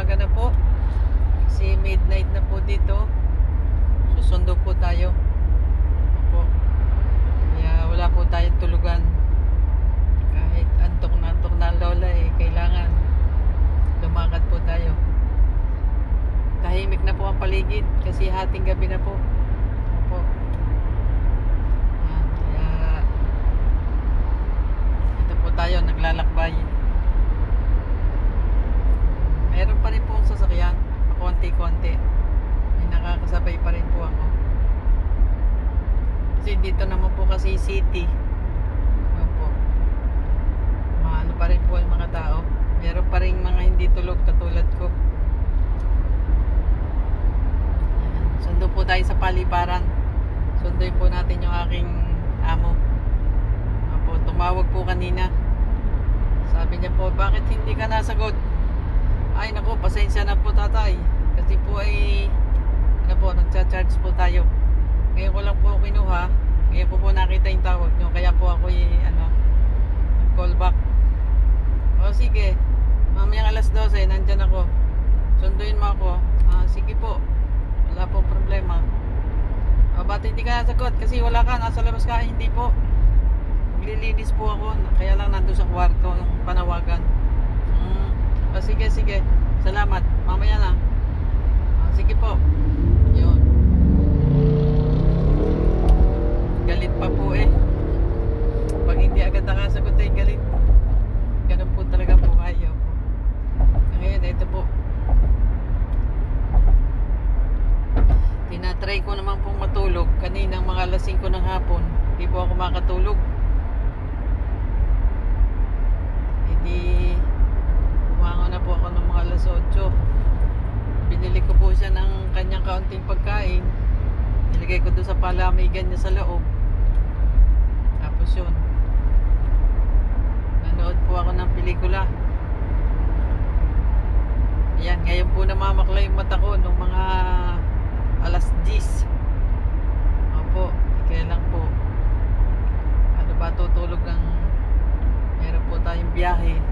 umaga na po. Kasi midnight na po dito. Susundo po tayo. Opo. Kaya wala po tayong tulugan. Kahit antok na ang lola kailangan lumakad po tayo. Tahimik na po ang paligid kasi hating gabi na po. Opo. Yan, kaya ito po tayo naglalakbay. Meron pa rin po ang sasakyan, konti-konti. May nakakasabay pa rin po ako. Kasi dito naman po kasi city. Opo. Maano pa rin po ang mga tao. Meron pa rin mga hindi tulog katulad ko. Ayan. Sundo po tayo sa paliparan. Sunduin po natin yung aking amo. Opo, tumawag po kanina. Sabi niya po, bakit hindi ka nasagot? Ay nako, pasensya na po tatay. Kasi po ay nagcha-charge po tayo. Ngayon ko lang po kinuha. Ngayon ko po nakita yung tawag nyo. Kaya po ako call back. O sige, mamayang alas 12 nandyan ako. Sunduin mo ako. Sige po, wala po problema. Ba't hindi ka nasagot? Kasi wala ka, nasa labas ka. Hindi po, maglilinis po ako. Kaya lang nandun sa kwarto yung panawagan. Sige, salamat, mamaya na. Sige po. Yun. Galit pa po pag hindi agad nakasagot galit. Ganun po talaga po kayo. Ngayon, ito po, tinatry ko naman pong matulog. Kaninang mga alas 5 ng hapon, hindi po ako makatulog. Hindi, umango na po ako ng mga alas 8. Binili ko po siya ng kanyang kaunting pagkain. Nilagay ko doon sa palamigan niya sa loob. Tapos yun, nanood po ako ng pelikula. Ayan, ngayon po namamakla yung mata ko nung mga alas 10. Opo, kaya lang po. Ano ba tutulog ng meron po tayong biyahe.